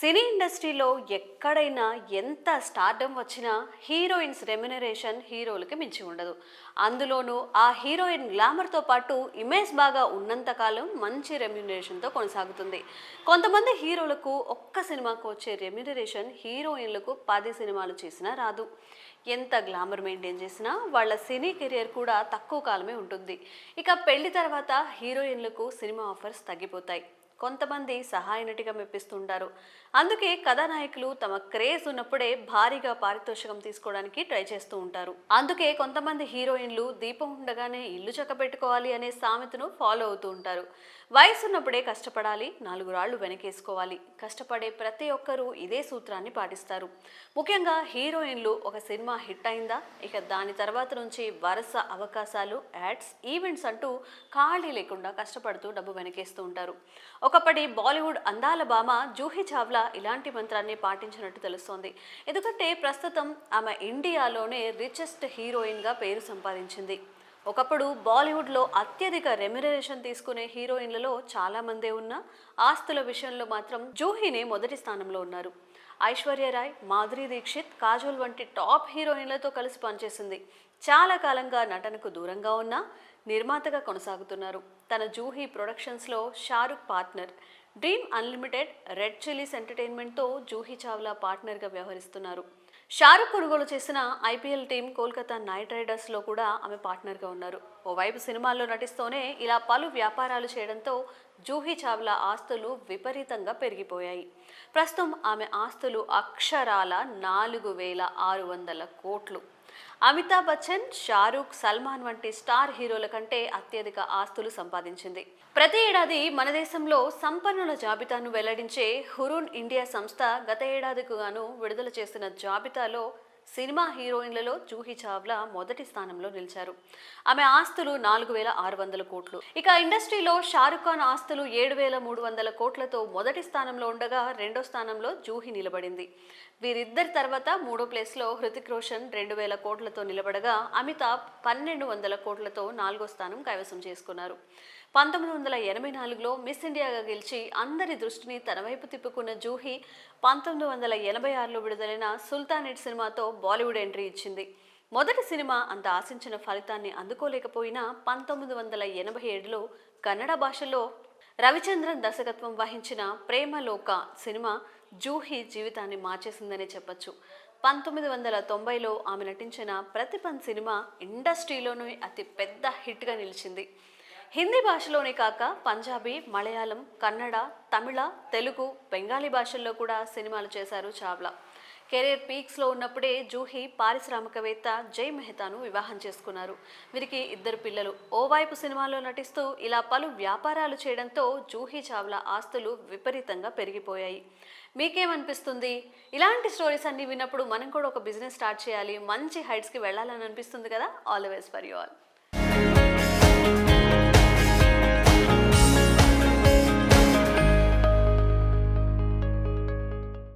సినీ ఇండస్ట్రీలో ఎక్కడైనా ఎంత స్టార్డమ్ వచ్చినా హీరోయిన్స్ రెమ్యునరేషన్ హీరోలకి మించి ఉండదు. అందులోనూ ఆ హీరోయిన్ గ్లామర్తో పాటు ఇమేజ్ బాగా ఉన్నంతకాలం మంచి రెమ్యునరేషన్తో కొనసాగుతుంది. కొంతమంది హీరోలకు ఒక్క సినిమాకు వచ్చే రెమ్యునరేషన్ హీరోయిన్లకు 10 సినిమాలు చేసినా రాదు. ఎంత గ్లామర్ మెయింటైన్ చేసినా వాళ్ళ సినీ కెరియర్ కూడా తక్కువ కాలమే ఉంటుంది. ఇక పెళ్లి తర్వాత హీరోయిన్లకు సినిమా ఆఫర్స్ తగ్గిపోతాయి. కొంతమంది సహాయ నటిగా మెప్పిస్తుంటారు. అందుకే కథానాయకులు తమ క్రేజ్ ఉన్నప్పుడే భారీగా పారితోషికం తీసుకోవడానికి ట్రై చేస్తూ ఉంటారు. అందుకే కొంతమంది హీరోయిన్లు దీపం ఉండగానే ఇల్లు చక్కబెట్టుకోవాలి అనే సామెతను ఫాలో అవుతూ ఉంటారు. వయసు ఉన్నప్పుడే కష్టపడాలి, 4 రాళ్లు వెనకేసుకోవాలి. కష్టపడే ప్రతి ఒక్కరూ ఇదే సూత్రాన్ని పాటిస్తారు. ముఖ్యంగా హీరోయిన్లు ఒక సినిమా హిట్ అయిందా, ఇక దాని తర్వాత నుంచి వరుస అవకాశాలు, యాడ్స్, ఈవెంట్స్ అంటూ ఖాళీ లేకుండా కష్టపడుతూ డబ్బు వెనకేస్తూ ఉంటారు. ఒకప్పటి బాలీవుడ్ అందాల భామ జూహీ చావ్లా ఇలాంటి మంత్రాన్ని పాటించినట్టు తెలుస్తోంది. ఎందుకంటే ప్రస్తుతం ఆమె ఇండియాలోనే రిచెస్ట్ హీరోయిన్గా పేరు సంపాదించింది. ఒకప్పుడు బాలీవుడ్లో అత్యధిక రెమ్యునరేషన్ తీసుకునే హీరోయిన్లలో చాలా మందే ఉన్నా ఆస్తుల విషయంలో మాత్రం జూహీనే మొదటి స్థానంలో ఉన్నారు. ఐశ్వర్యరాయ్, మాధురి దీక్షిత్, కాజోల్ వంటి టాప్ హీరోయిన్లతో కలిసి పనిచేసింది. చాలా కాలంగా నటనకు దూరంగా ఉన్న నిర్మాతగా కొనసాగుతున్నారు. తన జూహీ ప్రొడక్షన్స్లో Shahrukh partner. Dream Unlimited, Red Chillies ఎంటర్టైన్మెంట్తో జూహీ చావ్లా పార్ట్నర్గా వ్యవహరిస్తున్నారు. షారుఖ్ కొనుగోలు చేసిన ఐపీఎల్ టీం కోల్కతా నైట్ రైడర్స్లో కూడా ఆమె పార్ట్నర్గా ఉన్నారు. ఓవైపు సినిమాల్లో నటిస్తూనే ఇలా పలు వ్యాపారాలు చేయడంతో జూహీ చావ్లా ఆస్తులు విపరీతంగా పెరిగిపోయాయి. ప్రస్తుతం ఆమె ఆస్తులు అక్షరాల 4,600 కోట్లు. అమితాబ్ బచ్చన్, షారూఖ్, సల్మాన్ వంటి స్టార్ హీరోల కంటే అత్యధిక ఆస్తులు సంపాదించింది. ప్రతి ఏడాది మన దేశంలో సంపన్నుల జాబితాను వెల్లడించే హురూన్ ఇండియా సంస్థ గత ఏడాదికి గాను విడుదల చేసిన జాబితాలో సినిమా హీరోయిన్లలో జూహీ చావ్లా మొదటి స్థానంలో నిలిచారు. ఆమె ఆస్తులు 4,600 కోట్లు. ఇక ఇండస్ట్రీలో షారుఖ్ ఖాన్ ఆస్తులు 7,300 కోట్లతో మొదటి స్థానంలో ఉండగా రెండో స్థానంలో జూహీ నిలబడింది. వీరిద్దరి తర్వాత మూడో ప్లేస్లో హృతిక్ రోషన్ 2,000 కోట్లతో నిలబడగా అమితాబ్ 1,200 కోట్లతో 4వ స్థానం కైవసం చేసుకున్నారు. 1984లో మిస్ ఇండియాగా గెలిచి అందరి దృష్టిని తన వైపు తిప్పుకున్న జూహీ 1986లో విడుదలైన సుల్తానేట్ సినిమాతో బాలీవుడ్ ఎంట్రీ ఇచ్చింది. మొదటి సినిమా అంత ఆశించిన ఫలితాన్ని అందుకోలేకపోయినా 1987లో కన్నడ భాషలో రవిచంద్రన్ దర్శకత్వం వహించిన ప్రేమలోక సినిమా జూహీ జీవితాన్ని మార్చేసిందనే చెప్పొచ్చు. 1990లో ఆమె నటించిన ప్రతిపన్ సినిమా ఇండస్ట్రీలోనే అతి పెద్ద హిట్గా నిలిచింది. హిందీ భాషలోనే కాక పంజాబీ, మలయాళం, కన్నడ, తమిళ, తెలుగు, బెంగాలీ భాషల్లో కూడా సినిమాలు చేశారు చావ్లా. కెరీర్ పీక్స్లో ఉన్నప్పుడే జూహీ పారిశ్రామికవేత్త జై మెహతాను వివాహం చేసుకున్నారు. వీరికి 2 పిల్లలు. ఓవైపు సినిమాల్లో నటిస్తూ ఇలా పలు వ్యాపారాలు చేయడంతో జూహీ చావ్లా ఆస్తులు విపరీతంగా పెరిగిపోయాయి. మీకేమనిపిస్తుంది? ఇలాంటి స్టోరీస్ అన్ని విన్నప్పుడు మనం కూడా ఒక బిజినెస్ స్టార్ట్ చేయాలి, మంచి హైట్స్కి వెళ్ళాలని అనిపిస్తుంది కదా. All the best for you all.